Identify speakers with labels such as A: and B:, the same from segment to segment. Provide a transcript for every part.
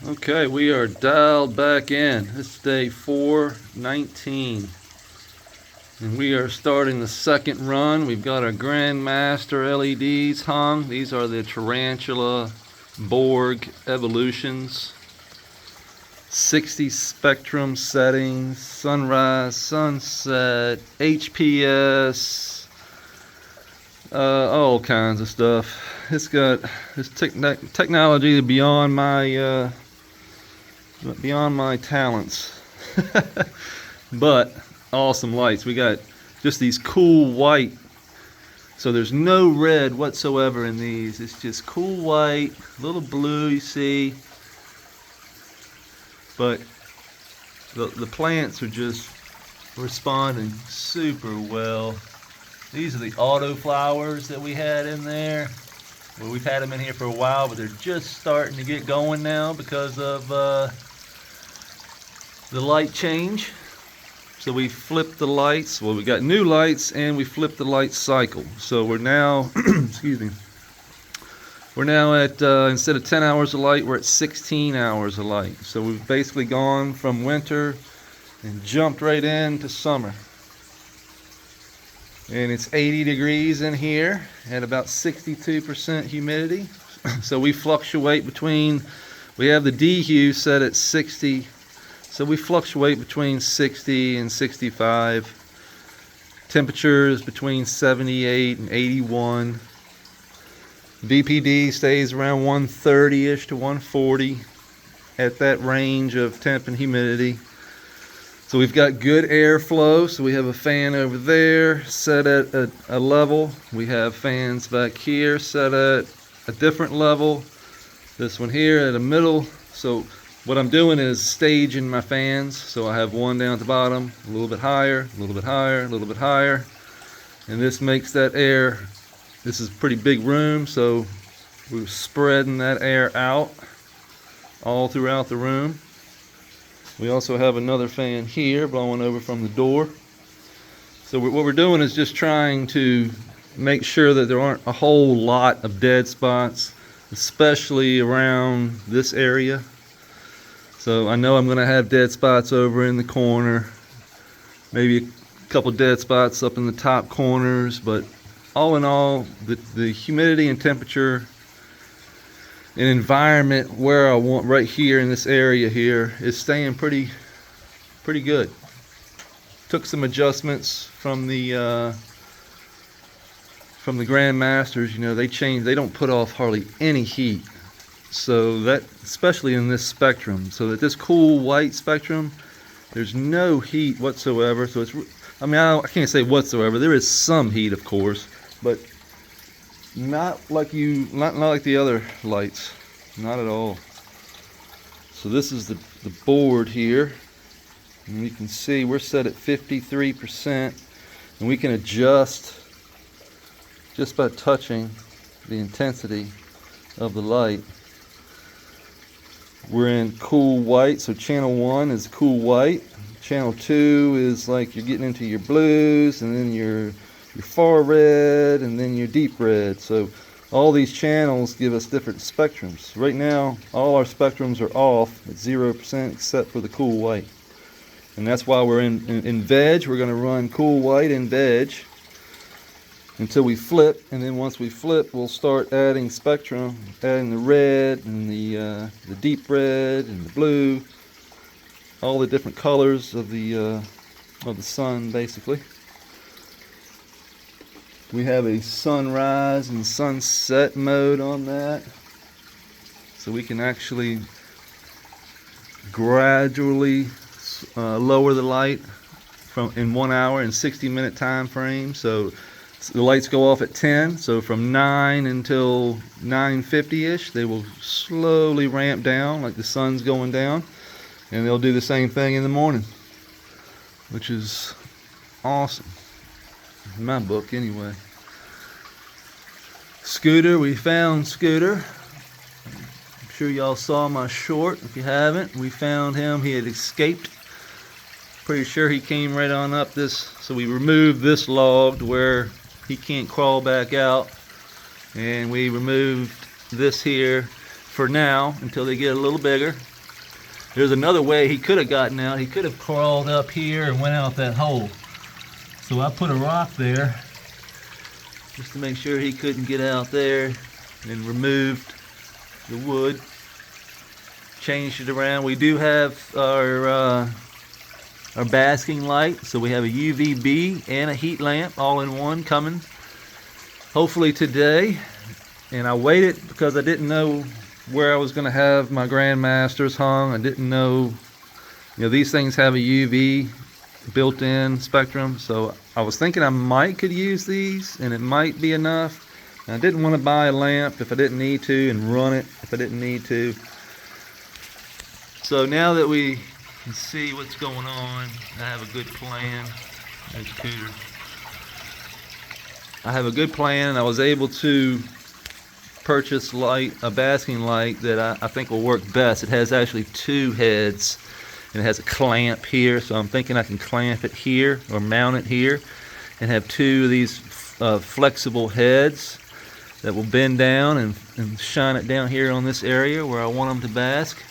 A: Okay, we are dialed back in. It's day 419. And we are starting the second run. We've got our Grandmaster LEDs hung. These are the Tarantula Borg Evolutions. 60 spectrum settings, sunrise, sunset, HPS, all kinds of stuff. It's got this technology beyond my talents. But awesome lights. We got just these cool white, so there's no red whatsoever in these. It's just cool white, a little blue, you see, but the plants are just responding super well. These are the auto flowers that we had in there. Well, we've had them in here for a while, but they're just starting to get going now because of the light change. So we flipped the lights. Well, we got new lights and we flipped the light cycle. So we're now, excuse me, we're now at, instead of 10 hours of light, we're at 16 hours of light. So we've basically gone from winter and jumped right into summer. And it's 80 degrees in here at about 62% humidity. So we fluctuate between, we have the D hue set at 60. So we fluctuate between 60 and 65. Temperatures between 78 and 81. VPD stays around 130-ish to 140 at that range of temp and humidity. So we've got good airflow. So we have a fan over there set at a level. We have fans back here set at a different level. This one here at a middle. So what I'm doing is staging my fans. So I have one down at the bottom, a little bit higher, a little bit higher, a little bit higher. And this makes that air, this is a pretty big room, so we're spreading that air out all throughout the room. We also have another fan here blowing over from the door. So what we're doing is just trying to make sure that there aren't a whole lot of dead spots, especially around this area. So I know I'm going to have dead spots over in the corner, maybe a couple dead spots up in the top corners, but all in all, the humidity and temperature and environment where I want right here in this area here is staying pretty good. Took some adjustments from the Grandmasters. You know, they don't put off hardly any heat. So that, especially in this spectrum, so that this cool white spectrum, there's no heat whatsoever. So it's, I mean, I can't say whatsoever. There is some heat, of course, but not like the other lights, not at all. So this is the board here, and you can see we're set at 53%, and we can adjust just by touching the intensity of the light. We're in cool white, so channel 1 is cool white. Channel 2 is like you're getting into your blues, and then your far red, and then your deep red. So all these channels give us different spectrums. Right now, all our spectrums are off at 0% except for the cool white. And that's why we're in veg. We're going to run cool white in veg until we flip, and then once we flip, we'll start adding spectrum, adding the red and the deep red and the blue, all the different colors of the sun, basically. We have a sunrise and sunset mode on that, so we can actually gradually lower the light in 1 hour and 60-minute time frame. So the lights go off at 10, so from 9 until 9:50-ish, they will slowly ramp down like the sun's going down, and they'll do the same thing in the morning, which is awesome, in my book anyway. Scooter, we found Scooter. I'm sure y'all saw my short. If you haven't, we found him. He had escaped. Pretty sure he came right on up this, so we removed this log to where he can't crawl back out, and we removed this here for now until they get a little bigger. There's another way he could have gotten out. He could have crawled up here and went out that hole. So I put a rock there just to make sure he couldn't get out there, and removed the wood, changed it around. We do have our basking light, so we have a UVB and a heat lamp all in one coming hopefully today. And I waited because I didn't know where I was going to have my Grandmasters hung. I didn't know, these things have a UV built-in spectrum, so I was thinking I might could use these and it might be enough. And I didn't want to buy a lamp if I didn't need to, and run it if I didn't need to. So now that we can see what's going on, I have a good plan. There's Cooter. I have a good plan, and I was able to purchase a basking light that I think will work best. It has actually two heads, and it has a clamp here, so I'm thinking I can clamp it here or mount it here and have two of these flexible heads that will bend down and shine it down here on this area where I want them to bask.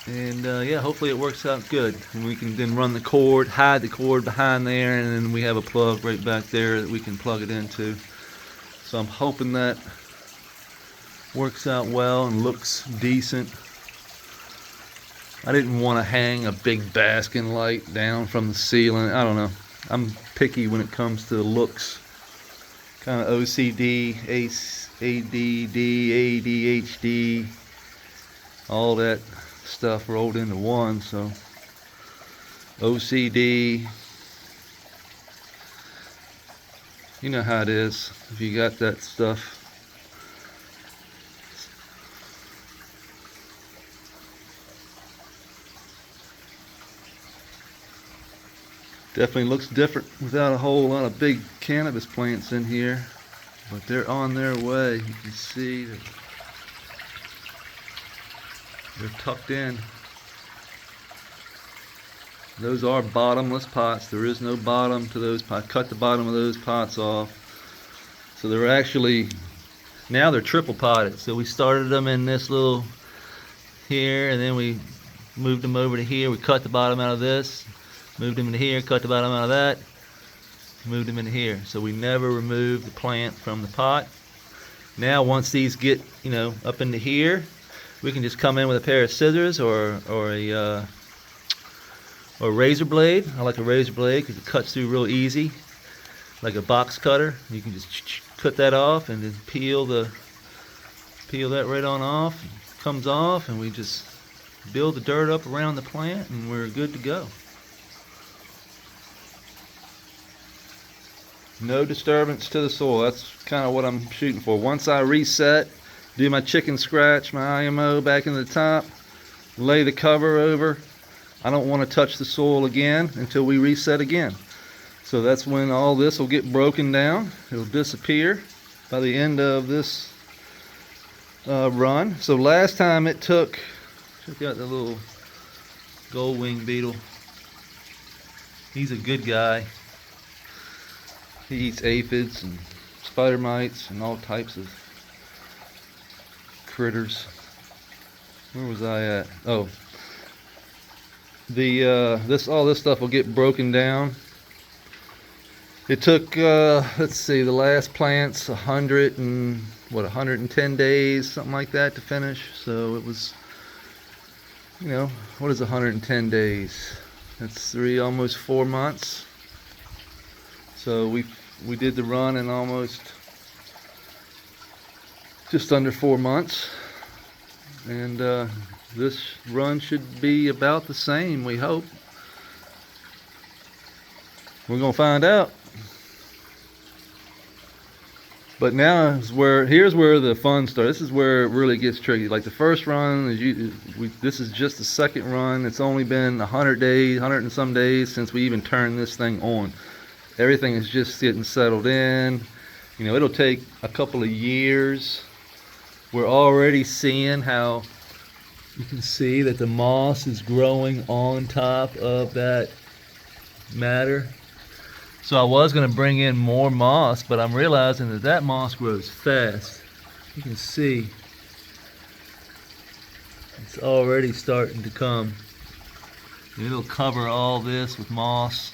A: And yeah, hopefully it works out good, and we can then run the cord, hide the cord behind there, and then we have a plug right back there that we can plug it into. So I'm hoping that works out well and looks decent. I didn't want to hang a big basking light down from the ceiling. I don't know, I'm picky when it comes to looks. Kind of OCD, ADD, ADHD, all that stuff rolled into one. So OCD, you know how it is if you got that stuff. Definitely looks different without a whole lot of big cannabis plants in here, but they're on their way. You can see that they're tucked in. Those are bottomless pots. There is no bottom to those pots. Cut the bottom of those pots off. So they're actually, now they're triple potted. So we started them in this little here, and then we moved them over to here. We cut the bottom out of this, moved them into here, cut the bottom out of that, moved them into here. So we never removed the plant from the pot. Now once these get, up into here, we can just come in with a pair of scissors or a razor blade. I like a razor blade because it cuts through real easy, like a box cutter. You can just cut that off and then peel that right on off. It comes off, and we just build the dirt up around the plant, and we're good to go. No disturbance to the soil. That's kind of what I'm shooting for. Once I reset, do my chicken scratch, my IMO back in the top, lay the cover over. I don't want to touch the soil again until we reset again. So that's when all this will get broken down. It'll disappear by the end of this run. So last time it took, check out the little gold wing beetle. He's a good guy. He eats aphids and spider mites and all types of critters. Where was I at? Oh, all this stuff will get broken down. It took let's see, the last plant's 110 days, something like that, to finish. So it was, what is 110 days? That's almost 4 months. So we did the run in almost just under 4 months, and this run should be about the same, we hope. We're gonna find out. But now here's where the fun starts. This is where it really gets tricky. Like the first run, this is just the second run. It's only been 100 days, 100 and some days since we even turned this thing on. Everything is just getting settled in. It'll take a couple of years. We're already seeing how you can see that the moss is growing on top of that matter. So I was going to bring in more moss, but I'm realizing that that moss grows fast. You can see it's already starting to come. It'll cover all this with moss.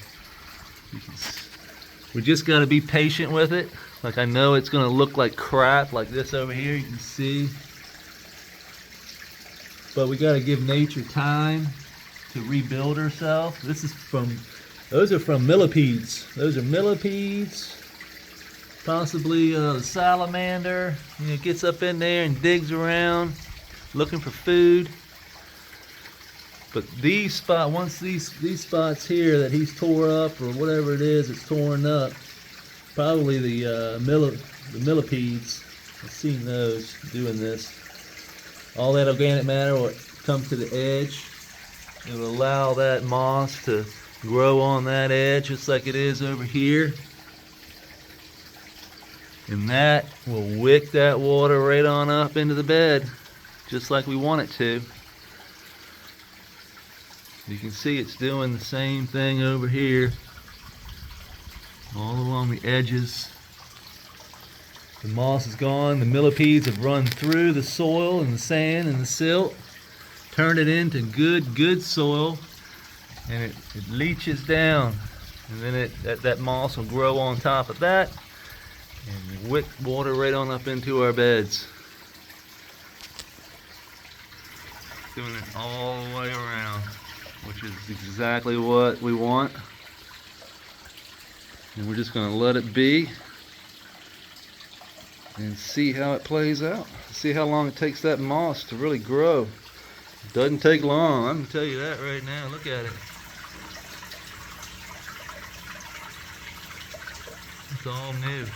A: We just got to be patient with it. Like, I know it's going to look like crap like this over here, you can see. But we got to give nature time to rebuild herself. Those are from millipedes. Those are millipedes. Possibly the salamander. You know, gets up in there and digs around looking for food. But once these spots here that he's tore up, or whatever it is it's torn up, probably the millipedes. I've seen those doing this. All that organic matter will come to the edge. It will allow that moss to grow on that edge just like it is over here. And that will wick that water right on up into the bed, just like we want it to. You can see it's doing the same thing over here, all along the edges. The moss is gone, the millipedes have run through the soil and the sand and the silt, turned it into good soil, and it leaches down. And then that moss will grow on top of that and wick water right on up into our beds. Doing it all the way around, which is exactly what we want. And we're just going to let it be and see how it plays out. See how long it takes that moss to really grow. It doesn't take long, I can tell you that right now. Look at it. It's all new.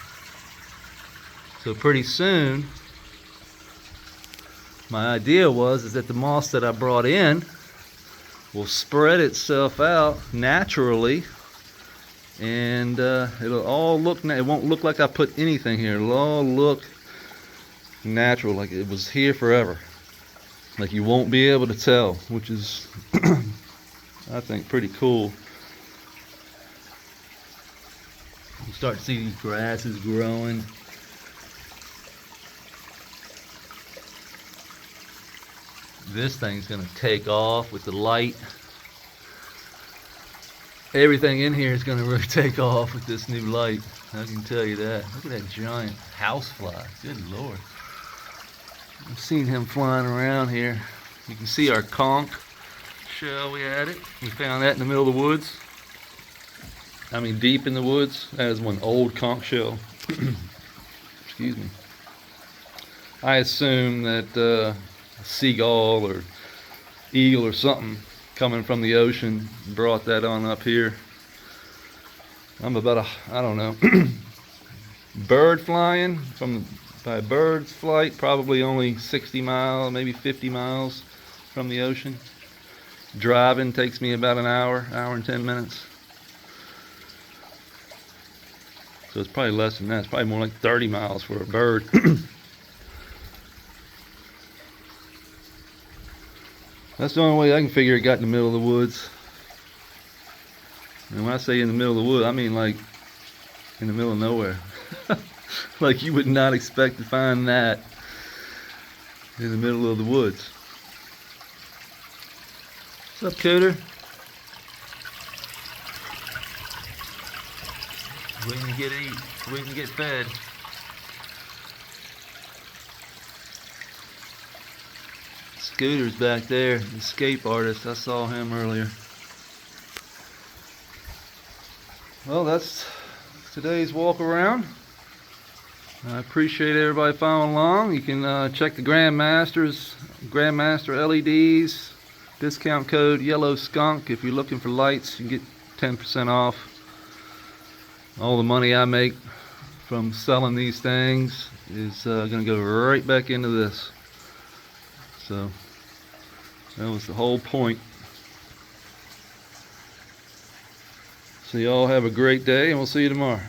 A: So pretty soon, my idea is that the moss that I brought in will spread itself out naturally, and it'll all look, it won't look like I put anything here. It'll all look natural, like it was here forever. Like you won't be able to tell, which is I think pretty cool. You start to see these grasses growing. This thing's gonna take off with the light. Everything in here is gonna really take off with this new light. I can tell you that. Look at that giant housefly. Good Lord. I've seen him flying around here. You can see our conch shell we added. We found that in the middle of the woods. I mean, deep in the woods. That is one old conch shell. Excuse me. I assume that a seagull or eagle or something coming from the ocean brought that on up here. I'm about I don't know, bird flying by bird's flight, probably only 60 miles, maybe 50 miles from the ocean. Driving takes me about an hour and 10 minutes. So it's probably less than that. It's probably more like 30 miles for a bird. That's the only way I can figure it got in the middle of the woods. And when I say in the middle of the woods, I mean like in the middle of nowhere. Like you would not expect to find that in the middle of the woods. What's up, Cooter? Waiting to eat, waiting to get fed. Scooter's back there, the escape artist. I saw him earlier. Well, that's today's walk around. I appreciate everybody following along. You can check the Grandmaster LEDs. Discount code Yellow Skunk. If you're looking for lights, you can get 10% off. All the money I make from selling these things is going to go right back into this. So that was the whole point. So y'all have a great day, and we'll see you tomorrow.